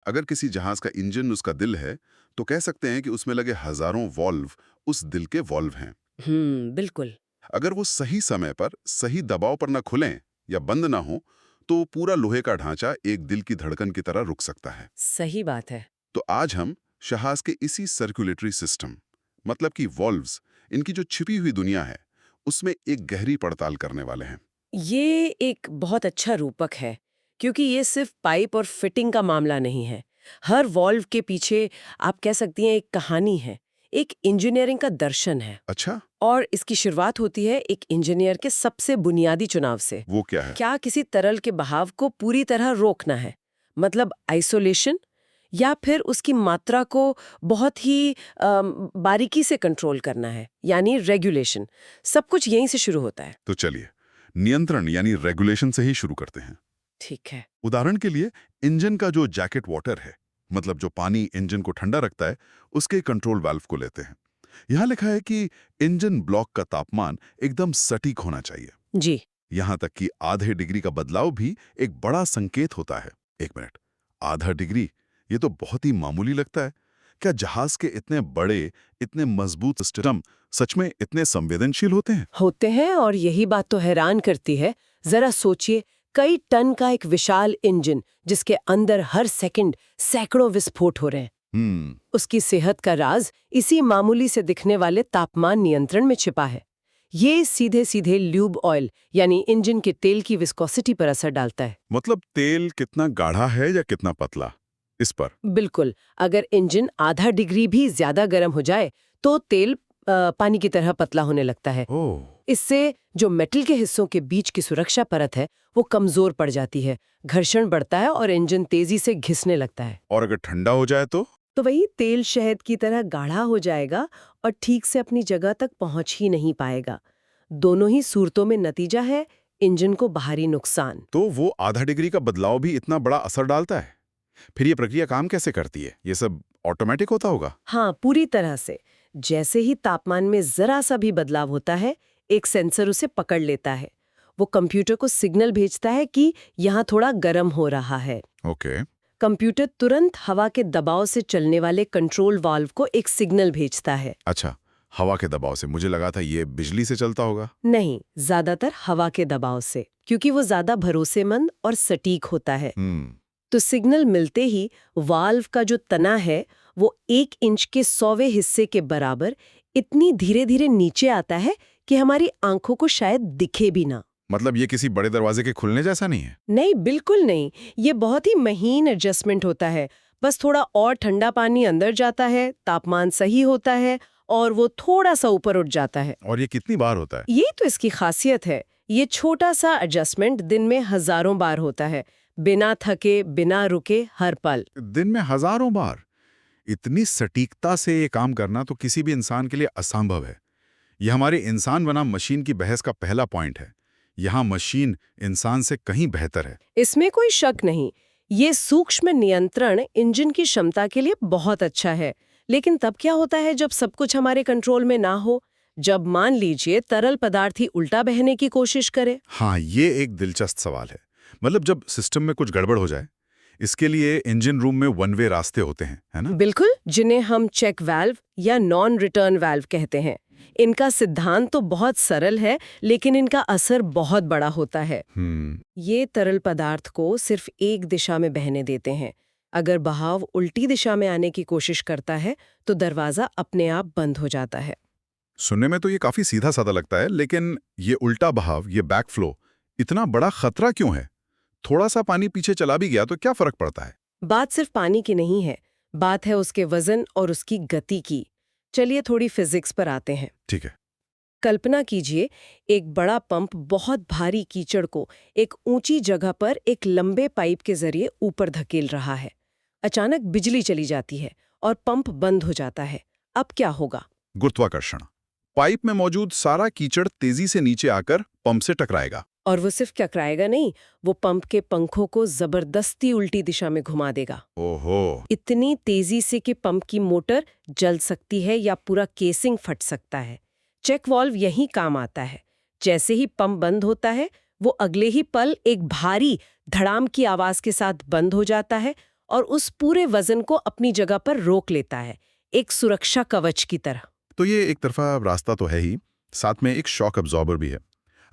अगर किसी जहाज का इंजन उसका दिल है, तो कह सकते हैं कि उसमें लगे हजारों वॉल्व उस दिल के वॉल्व हैं। बिल्कुल। अगर वो सही समय पर, सही दबाव पर ना खुलें या बंद ना हो, तो पूरा लोहे का ढांचा एक दिल की धड़कन की तरह रुक सकता है। सही बात है। तो आज हम जहाज के इसी सर्कुलेटरी सिस्टम, मतलब कि वॉल्व्स, इनकी जो छिपी हुई दुनिया है, उसमें एक गहरी पड़ताल करने वाले हैं। ये एक बहुत अच्छा रूपक है, क्योंकि ये सिर्फ पाइप और फिटिंग का मामला नहीं है। हर वॉल्व के पीछे आप कह सकती हैं एक कहानी है, एक इंजीनियरिंग का दर्शन है। अच्छा, और इसकी शुरुआत होती है एक इंजीनियर के सबसे बुनियादी चुनाव से। वो क्या है? क्या किसी तरल के बहाव को पूरी तरह रोकना है, मतलब आइसोलेशन, या फिर उसकी मात्रा को बहुत ही बारीकी से कंट्रोल करना है, यानी रेगुलेशन। सब कुछ यहीं से शुरू होता है। तो चलिए, नियंत्रण यानी रेगुलेशन से ही शुरू करते हैं। ठीक है। उदाहरण के लिए, इंजन का जो जैकेट वाटर है, मतलब जो पानी इंजन को ठंडा रखता है, उसके कंट्रोल वाल्व को लेते हैं। यहाँ लिखा है कि इंजन ब्लॉक का तापमान एकदम सटीक होना चाहिए। जी। यहाँ तक कि आधे डिग्री का बदलाव भी एक बड़ा संकेत होता है। एक मिनट, आधा डिग्री, ये तो बहुत ही मामूली लगता है। क्या जहाज के इतने बड़े, इतने मजबूत सिस्टम सच में इतने संवेदनशील होते हैं? होते हैं, और यही बात तो हैरान करती है। जरा सोचिए, कई टन का एक विशाल इंजन जिसके अंदर हर सेकंड सैकड़ों विस्फोट हो रहे हैं। उसकी सेहत का राज इसी मामूली से दिखने वाले तापमान नियंत्रण में छिपा है। ये सीधे सीधे ल्यूब ऑयल यानी इंजन के तेल की विस्कोसिटी पर असर डालता है। मतलब तेल कितना गाढ़ा है या कितना पतला, इस पर? बिल्कुल। अगर इंजन आधा डिग्री भी ज्यादा गर्म हो जाए तो तेल पानी की तरह पतला होने लगता है। ओह, इससे जो मेटल के हिस्सों के बीच की सुरक्षा परत है वो कमजोर पड़ जाती है, घर्षण बढ़ता है और इंजन तेजी से घिसने लगता है। और अगर ठंडा हो जाए तो वही तेल शहद की तरह गाढ़ा हो जाएगा और ठीक से अपनी जगह तक पहुंच ही नहीं पाएगा। दोनों ही सूरतों में नतीजा है इंजन को बाहरी नुकसान। तो वो आधा डिग्री का बदलाव भी इतना बड़ा असर डालता है? फिर ये प्रक्रिया काम कैसे करती है? ये सब ऑटोमेटिक होता होगा? हाँ, पूरी तरह से। जैसे ही तापमान में जरा सा भी बदलाव होता है, एक सेंसर उसे पकड़ लेता है। वो कंप्यूटर को सिग्नल भेजता है कि यहाँ थोड़ा गर्म हो रहा है। ओके। कंप्यूटर तुरंत हवा के दबाव से चलने वाले कंट्रोल वाल्व को एक सिग्नल भेजता है। अच्छा, हवा के दबाव से। मुझे लगा था ये बिजली से चलता होगा। नहीं, ज्यादातर हवा के दबाव से, क्योंकि वो ज्यादा भरोसेमंद और सटीक होता है। तो सिग्नल मिलते ही वाल्व का जो तना है वो 1 इंच के 100वें हिस्से के बराबर इतनी धीरे धीरे नीचे आता है कि हमारी आंखों को शायद दिखे भी ना। मतलब ये किसी बड़े दरवाजे के खुलने जैसा नहीं है? नहीं, बिल्कुल नहीं। ये बहुत ही महीन एडजस्टमेंट होता है। बस थोड़ा और ठंडा पानी अंदर जाता है, तापमान सही होता है और वो थोड़ा सा ऊपर उठ जाता है। और ये कितनी बार होता है? यही तो इसकी खासियत है। ये छोटा सा एडजस्टमेंट दिन में हजारों बार होता है, बिना थके, बिना रुके, हर पल। दिन में हजारों बार? इतनी सटीकता से ये काम करना तो किसी भी इंसान के लिए असंभव है। यह हमारे इंसान बनाम मशीन की बहस का पहला पॉइंट है। यहाँ मशीन इंसान से कहीं बेहतर है। इसमें कोई शक नहीं। ये सूक्ष्म नियंत्रण इंजन की क्षमता के लिए बहुत अच्छा है। लेकिन तब क्या होता है जब सब कुछ हमारे कंट्रोल में ना हो? जब मान लीजिए तरल पदार्थ ही उल्टा बहने की कोशिश करे। हाँ, ये एक दिलचस्प सवाल है। मतलब जब सिस्टम में कुछ गड़बड़ हो जाए, इसके लिए इंजन रूम में वन वे रास्ते होते हैं, है ना? बिल्कुल, जिन्हें हम चेक वाल्व या नॉन रिटर्न वाल्व कहते हैं। इनका सिद्धांत तो बहुत सरल है, लेकिन इनका असर बहुत बड़ा होता है। ये तरल पदार्थ को सिर्फ एक दिशा में बहने देते हैं। अगर बहाव उल्टी दिशा में आने की कोशिश करता है तो दरवाजा अपने आप बंद हो जाता है। सुनने में तो ये काफी सीधा साधा लगता है, लेकिन ये उल्टा बहाव, ये बैकफ्लो, इतना बड़ा खतरा क्यों है? थोड़ा सा पानी पीछे चला भी गया तो क्या फर्क पड़ता है? बात सिर्फ पानी की नहीं है, बात है उसके वजन और उसकी गति की। चलिए थोड़ी फिजिक्स पर आते हैं। ठीक है। कल्पना कीजिए, एक बड़ा पंप बहुत भारी कीचड़ को एक ऊंची जगह पर एक लंबे पाइप के जरिए ऊपर धकेल रहा है। अचानक बिजली चली जाती है और पंप बंद हो जाता है। अब क्या होगा? गुरुत्वाकर्षण। पाइप में मौजूद सारा कीचड़ तेजी से नीचे आकर पंप से टकराएगा। और वो सिर्फ टकराएगा नहीं, वो पंप के पंखों को जबरदस्ती उल्टी दिशा में घुमा देगा। ओहो। इतनी तेजी से कि पंप की मोटर जल सकती है या पूरा केसिंग फट सकता है। चेक वाल्व यही काम आता है। जैसे ही पंप बंद होता है, वो अगले ही पल एक भारी धड़ाम की आवाज के साथ बंद हो जाता है और उस पूरे वजन को अपनी जगह पर रोक लेता है, एक सुरक्षा कवच की तरह। तो ये एक तरफा रास्ता तो है ही, साथ में एक शॉक अब्जॉर्बर भी है।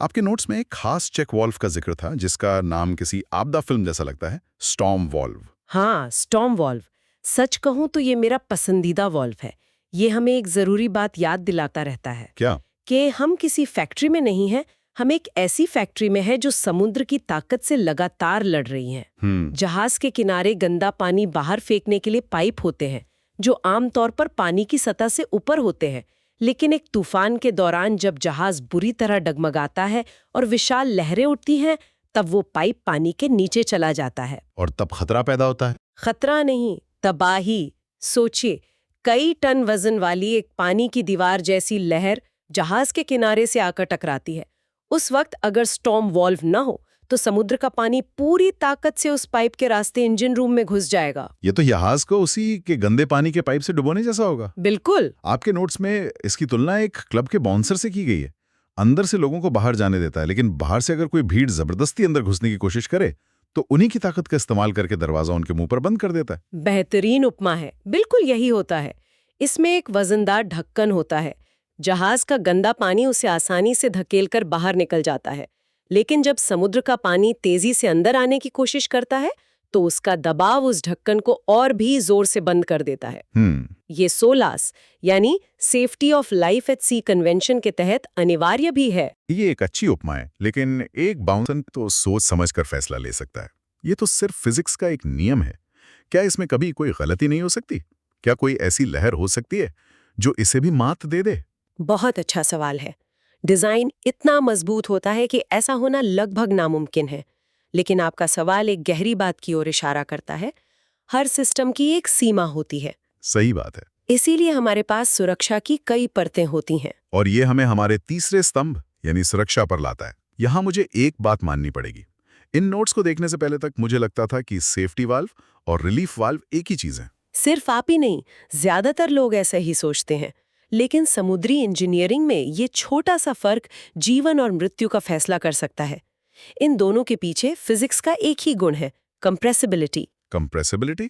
आपके नोट्स में एक खास चेक वॉल्व का जिक्र था जिसका नाम किसी आपदा फिल्म जैसा लगता है, स्टॉर्म वॉल्व। हाँ, स्टॉर्म वॉल्व। सच कहूं तो ये मेरा पसंदीदा वॉल्व है। ये हमें एक जरूरी बात याद दिलाता रहता है क्या? कि हम किसी फैक्ट्री में नहीं हैं, हम एक ऐसी फैक्ट्री में है जो समुद्र की ताकत से लगातार लड़ रही है। जहाज के किनारे गंदा पानी बाहर फेंकने के लिए पाइप होते हैं जो आमतौर पर पानी की सतह से ऊपर होते हैं, लेकिन एक तूफान के दौरान जब जहाज बुरी तरह डगमगाता है और विशाल लहरें उठती हैं, तब वो पाइप पानी के नीचे चला जाता है। और तब खतरा पैदा होता है। खतरा नहीं, तबाही। सोचिए, कई टन वजन वाली एक पानी की दीवार जैसी लहर जहाज के किनारे से आकर टकराती है। उस वक्त अगर स्टॉर्म वॉल्व न हो तो समुद्र का पानी पूरी ताकत से उस पाइप के रास्ते इंजन रूम में घुस जाएगा। ये तो जहाज को उसी के गंदे पानी के पाइप से डुबोने जैसा होगा। बिल्कुल। आपके नोट्स में इसकी तुलना एक क्लब के बाउंसर से की गई है। अंदर से लोगों को बाहर जाने देता है, लेकिन बाहर से अगर कोई भीड़ जबरदस्ती अंदर घुसने की कोशिश करे तो उन्हीं की ताकत का इस्तेमाल करके दरवाजा उनके मुंह पर बंद कर देता है। बेहतरीन उपमा है, बिल्कुल यही होता है। इसमें एक वजनदार ढक्कन होता है। जहाज का गंदा पानी उसे आसानी से धकेलकर बाहर निकल जाता है, लेकिन जब समुद्र का पानी तेजी से अंदर आने की कोशिश करता है तो उसका दबाव उस ढक्कन को और भी जोर से बंद कर देता है। ये सोलास यानी safety of life at sea convention के तहत अनिवार्य भी है। ये एक अच्छी उपमा है, लेकिन एक बाउंसर तो सोच समझकर फैसला ले सकता है। ये तो सिर्फ फिजिक्स का एक नियम है। क्या इसमें कभी कोई गलती नहीं हो सकती? क्या कोई ऐसी लहर हो सकती है जो इसे भी मात दे दे? बहुत अच्छा सवाल है। डिजाइन इतना मजबूत होता है कि ऐसा होना लगभग नामुमकिन है, लेकिन आपका सवाल एक गहरी बात की ओर इशारा करता है। हर सिस्टम की एक सीमा होती है। सही बात है। इसीलिए हमारे पास सुरक्षा की कई परतें होती हैं। और ये हमें हमारे तीसरे स्तंभ यानी सुरक्षा पर लाता है। यहाँ मुझे एक बात माननी पड़ेगी। इन नोट्स को देखने से पहले तक मुझे लगता था कि सेफ्टी वाल्व और रिलीफ वाल्व एक ही चीज है। सिर्फ आप ही नहीं, ज्यादातर लोग ऐसा ही सोचते हैं। लेकिन समुद्री इंजीनियरिंग में ये छोटा सा फर्क जीवन और मृत्यु का फैसला कर सकता है। इन दोनों के पीछे फिजिक्स का एक ही गुण है, कंप्रेसिबिलिटी। कंप्रेसिबिलिटी?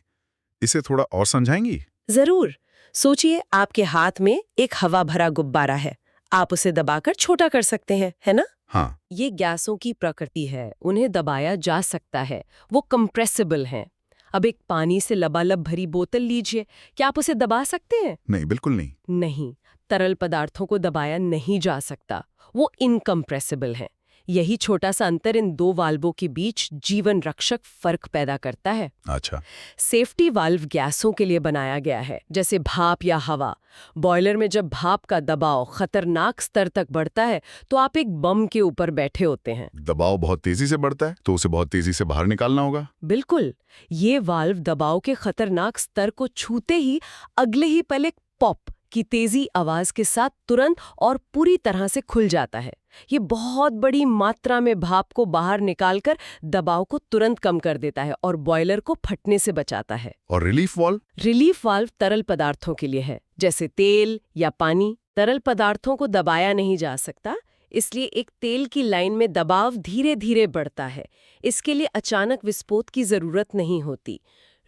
इसे थोड़ा और समझाएंगी? जरूर। सोचिए, आपके हाथ में एक हवा भरा गुब्बारा है। आप उसे दबाकर छोटा कर सकते हैं, है ना? हाँ। ये गैसों की प्रकृति है, उन्हें दबाया जा सकता है, वो कंप्रेसिबल हैं। अब एक पानी से लबालब भरी बोतल लीजिए, क्या आप उसे दबा सकते हैं? नहीं, बिल्कुल नहीं। नहीं, तरल पदार्थों को दबाया नहीं जा सकता, वो इनकम्प्रेसिबल हैं। यही छोटा सा अंतर इन दो वाल्वों के बीच जीवन रक्षक फर्क पैदा करता है। अच्छा। सेफ्टी वाल्व गैसों के लिए बनाया गया है, जैसे भाप या हवा। बॉयलर में जब भाप का दबाव खतरनाक स्तर तक बढ़ता है तो आप एक बम के ऊपर बैठे होते हैं। दबाव बहुत तेजी से बढ़ता है तो उसे बहुत तेजी से बाहर निकालना होगा। बिल्कुल। ये वाल्व दबाव के खतरनाक स्तर को छूते ही अगले ही पल एक पॉप की तेजी आवाज के साथ तुरंत और पूरी तरह से खुल जाता है। ये बहुत बड़ी मात्रा में भाप को बाहर निकालकर दबाव को तुरंत कम कर देता है और बॉयलर को फटने से बचाता है। और रिलीफ वाल्व? रिलीफ वाल्व तरल पदार्थों के लिए है, जैसे तेल या पानी। तरल पदार्थों को दबाया नहीं जा सकता, इसलिए एक तेल की लाइन में दबाव धीरे धीरे बढ़ता है। इसके लिए अचानक विस्फोट की जरूरत नहीं होती।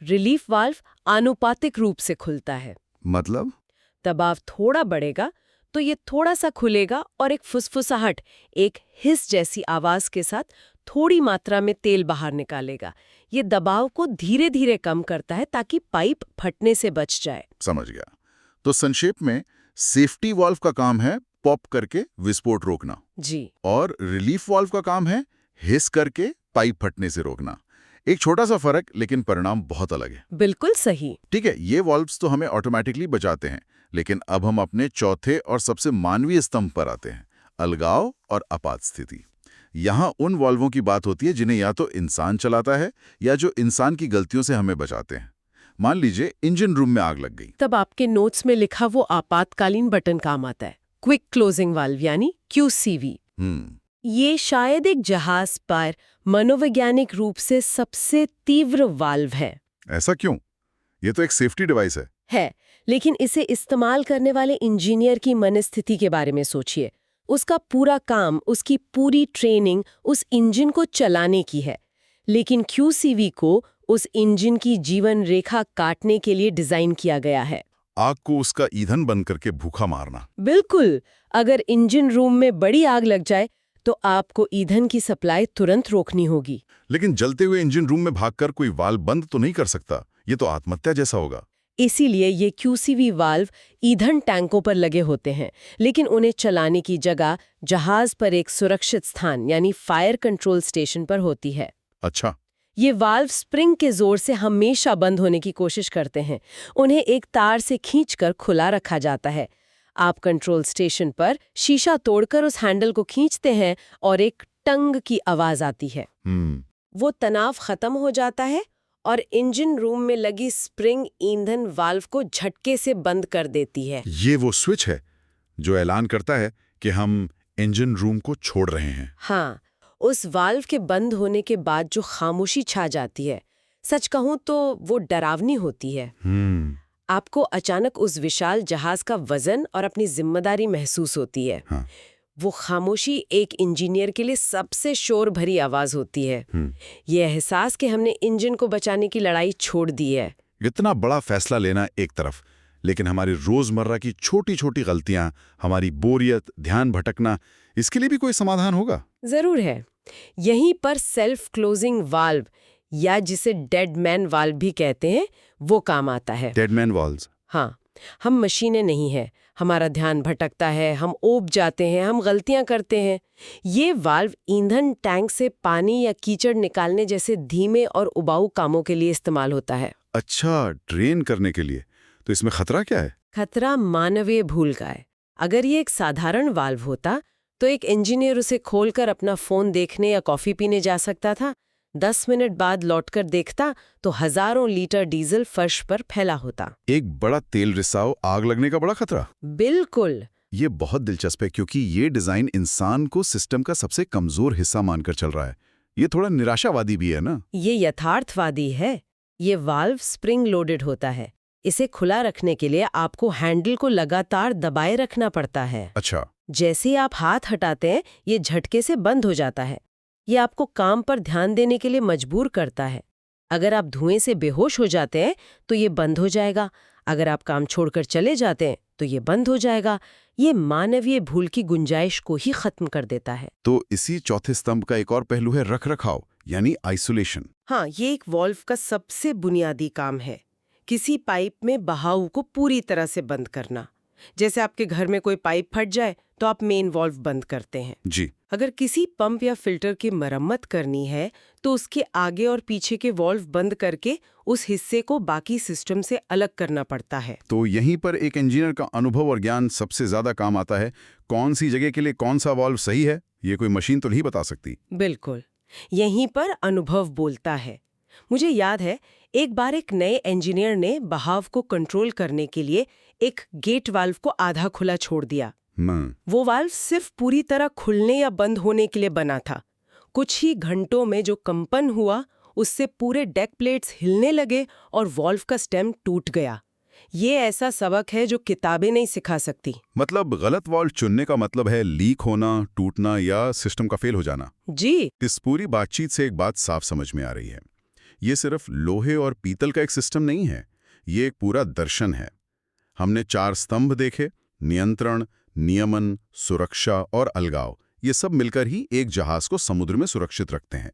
रिलीफ वाल्व आनुपातिक रूप से खुलता है। मतलब? दबाव थोड़ा बढ़ेगा तो ये थोड़ा सा खुलेगा और एक फुसफुसाहट, एक हिस जैसी आवाज के साथ थोड़ी मात्रा में तेल बाहर निकालेगा। ये दबाव को धीरे धीरे कम करता है ताकि पाइप फटने से बच जाए। समझ गया। तो संक्षेप में सेफ्टी वाल्व का काम है पॉप करके विस्फोट रोकना जी, और रिलीफ वाल्व का काम है हिस करके पाइप फटने से रोकना। एक छोटा सा फर्क, लेकिन परिणाम बहुत अलग है। बिल्कुल सही। ठीक है, ये वाल्व्स तो हमें ऑटोमेटिकली बचाते हैं, लेकिन अब हम अपने चौथे और सबसे मानवीय स्तंभ पर आते हैं, अलगाव और आपात स्थिति। यहाँ उन वाल्वों की बात होती है जिन्हें या तो इंसान चलाता है या जो इंसान की गलतियों से हमें बचाते हैं। मान लीजिए इंजन रूम में आग लग गई, तब आपके नोट्स में लिखा वो आपातकालीन बटन काम आता है, क्विक क्लोजिंग वाल्व यानी QCV। ये शायद एक जहाज पर मनोवैज्ञानिक रूप से सबसे तीव्र वाल्व है। ऐसा क्यों? ये तो एक सेफ्टी डिवाइस है, लेकिन इसे इस्तेमाल करने वाले इंजीनियर की मनस्थिति के बारे में सोचिए। उसका पूरा काम, उसकी पूरी ट्रेनिंग उस इंजन को चलाने की है, लेकिन QCV को उस इंजन की जीवन रेखा काटने के लिए डिजाइन किया गया है। आग को उसका ईंधन बन करके भूखा मारना। बिल्कुल, अगर इंजन रूम में बड़ी आग लग जाए तो आपको ईंधन की सप्लाई तुरंत रोकनी होगी। लेकिन जलते हुए इंजन रूम में भागकर कोई वाल्व बंद तो नहीं कर सकता, ये तो आत्महत्या जैसा होगा। इसीलिए ये QCV वाल्व ईंधन टैंकों पर लगे होते हैं, लेकिन उन्हें चलाने की जगह जहाज पर एक सुरक्षित स्थान यानी फायर कंट्रोल स्टेशन पर होती है। अच्छा। ये वाल्व स्प्रिंग के जोर से हमेशा बंद होने की कोशिश करते हैं। उन्हें एक तार से खींचकर खुला रखा जाता है। आप कंट्रोल स्टेशन पर शीशा तोड़कर उस हैंडल को खींचते हैं और एक टंग की आवाज आती है। वो तनाव खत्म हो जाता है और इंजन रूम में लगी स्प्रिंग ईंधन वाल्व को झटके से बंद कर देती है। ये वो स्विच है जो ऐलान करता है कि हम इंजन रूम को छोड़ रहे हैं। हाँ, उस वाल्व के बंद होने के बाद जो खामोशी छा जाती है, सच कहूं तो वो डरावनी होती है। आपको अचानक उस विशाल जहाज का वजन और अपनी जिम्मेदारी महसूस होती है। हाँ। वो खामोशी एक इंजीनियर के लिए सबसे शोर भरी आवाज होती है। ये एहसास कि हमने इंजन को बचाने की लड़ाई छोड़ दी है। इतना बड़ा फैसला लेना एक तरफ, लेकिन हमारी रोजमर्रा की छोटी छोटी गलतियां, हमारी बोरियत, ध्यान भटकना, इसके लिए भी कोई समाधान होगा? जरूर है। यहीं पर सेल्फ क्लोजिंग वाल्व या जिसे डेड मैन वाल्व भी कहते हैं, वो काम आता है। Dead man valves? हाँ, हम मशीनें नहीं हैं। हमारा ध्यान भटकता है, हम ऊब जाते हैं, हम गलतियां करते हैं। ये वाल्व ईंधन टैंक से पानी या कीचड़ निकालने जैसे धीमे और उबाऊ कामों के लिए इस्तेमाल होता है। अच्छा, ड्रेन करने के लिए। तो इसमें खतरा क्या है? खतरा मानवीय भूल का है। अगर ये एक साधारण वाल्व होता तो एक इंजीनियर उसे खोलकर अपना फोन देखने या कॉफी पीने जा सकता था। 10 मिनट बाद लौटकर देखता तो हजारों लीटर डीजल फर्श पर फैला होता। एक बड़ा तेल रिसाव, आग लगने का बड़ा खतरा। बिल्कुल। ये बहुत दिलचस्प है क्योंकि ये डिजाइन इंसान को सिस्टम का सबसे कमजोर हिस्सा मानकर चल रहा है। ये थोड़ा निराशावादी भी है ना? ये यथार्थवादी है। ये वाल्व स्प्रिंग लोडेड होता है। इसे खुला रखने के लिए आपको हैंडल को लगातार दबाए रखना पड़ता है। अच्छा। जैसे ही आप हाथ हटाते हैं, ये झटके से बंद हो जाता है। ये आपको काम पर ध्यान देने के लिए मजबूर करता है। अगर आप धुएं से बेहोश हो जाते हैं तो ये बंद हो जाएगा। अगर आप काम छोड़कर चले जाते हैं तो ये बंद हो जाएगा। ये मानवीय भूल की गुंजाइश को ही खत्म कर देता है। तो इसी चौथे स्तंभ का एक और पहलू है रखरखाव, यानी आइसोलेशन। हाँ, ये एक वाल्व का सबसे बुनियादी काम है। किसी पाइप में बहाव को पूरी तरह से बंद करना। जैसे आपके घर में कोई पाइप फट जाए तो आप मेन वाल्व बंद करते हैं। जी। अगर किसी पंप या फिल्टर की मरम्मत करनी है तो उसके आगे और पीछे के वाल्व बंद करके उस हिस्से को बाकी सिस्टम से अलग करना पड़ता है। तो यहीं पर एक इंजीनियर का अनुभव और ज्ञान सबसे ज्यादा काम आता है। कौन सी जगह के लिए कौन सा वाल्व सही है, ये कोई मशीन तो नहीं बता सकती। बिल्कुल, यहीं पर अनुभव बोलता है। मुझे याद है, एक बार एक नए इंजीनियर ने बहाव को कंट्रोल करने के लिए एक गेट वाल्व को आधा खुला छोड़ दिया। वो वाल्व सिर्फ पूरी तरह खुलने या बंद होने के लिए बना था। कुछ ही घंटों में जो कंपन हुआ, उससे पूरे डेक प्लेट्स हिलने लगे और वाल्व का स्टेम टूट गया। ये ऐसा सबक है जो किताबें नहीं सिखा सकती। मतलब गलत वाल्व चुनने का मतलब है लीक होना, टूटना या सिस्टम का फेल हो जाना। जी। इस पूरी बातचीत से एक बात साफ समझ में आ रही है। ये सिर्फ लोहे और पीतल का एक सिस्टम नहीं है, ये एक पूरा दर्शन है। हमने 4 स्तंभ देखे, नियंत्रण, नियमन, सुरक्षा और अलगाव। ये सब मिलकर ही एक जहाज को समुद्र में सुरक्षित रखते हैं।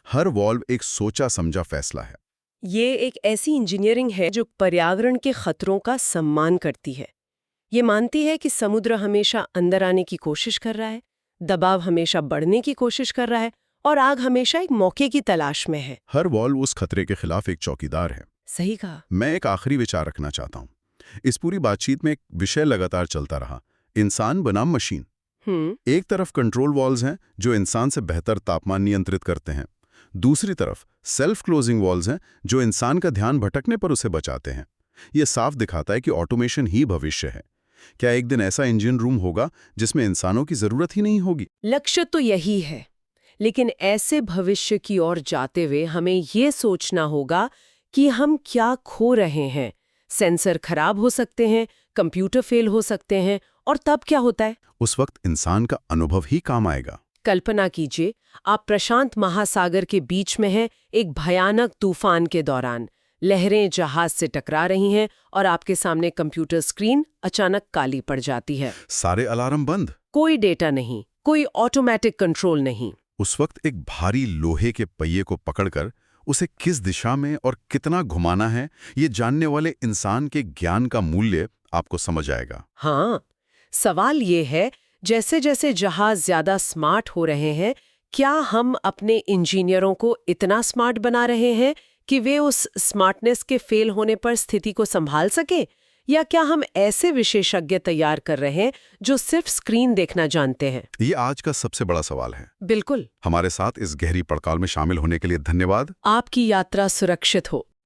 हर वाल्व एक सोचा समझा फैसला है। ये एक ऐसी इंजीनियरिंग है जो पर्यावरण के खतरों का सम्मान करती है। ये मानती है कि समुद्र हमेशा अंदर आने की कोशिश कर रहा है, दबाव हमेशा बढ़ने की कोशिश कर रहा है और आग हमेशा एक मौके की तलाश में है। हर वाल्व उस खतरे के खिलाफ एक चौकीदार है। सही कहा। मैं एक आखिरी विचार रखना चाहता हूँ। इस पूरी बातचीत में एक विषय लगातार चलता रहा, इंसान बनाम मशीन। एक तरफ कंट्रोल वॉल्व्स हैं जो इंसान से बेहतर तापमान नियंत्रित करते हैं। दूसरी तरफ सेल्फ क्लोजिंग वॉल्व्स हैं जो इंसान का ध्यान भटकने पर उसे बचाते हैं। यह साफ दिखाता है कि ऑटोमेशन ही भविष्य है। क्या एक दिन ऐसा इंजन रूम होगा जिसमें इंसानों की जरूरत ही नहीं होगी? लक्ष्य तो यही है, लेकिन ऐसे भविष्य की ओर जाते हुए हमें ये सोचना होगा कि हम क्या खो रहे हैं। सेंसर खराब हो सकते हैं, कंप्यूटर फेल हो सकते हैं, और तब क्या होता है? उस वक्त इंसान का अनुभव ही काम आएगा। कल्पना कीजिए, आप प्रशांत महासागर के बीच में हैं, एक भयानक तूफान के दौरान। लहरें जहाज से टकरा रही हैं और आपके सामने कंप्यूटर स्क्रीन अचानक काली पड़ जाती है। सारे अलार्म बंद। कोई डेटा नहीं, कोई ऑटोमेटिक कंट्रोल नहीं। उस वक्त एक भारी लोहे के पहिए को पकड़कर उसे किस दिशा में और कितना घुमाना है, ये जानने वाले इंसान के ज्ञान का मूल्य आपको समझ आएगा। हाँ, सवाल ये है, जैसे जैसे जहाज ज्यादा स्मार्ट हो रहे हैं, क्या हम अपने इंजीनियरों को इतना स्मार्ट बना रहे हैं कि वे उस स्मार्टनेस के फेल होने पर स्थिति को संभाल सके? या क्या हम ऐसे विशेषज्ञ तैयार कर रहे हैं जो सिर्फ स्क्रीन देखना जानते हैं? ये आज का सबसे बड़ा सवाल है। बिल्कुल। हमारे साथ इस गहरी पड़ताल में शामिल होने के लिए धन्यवाद। आपकी यात्रा सुरक्षित हो।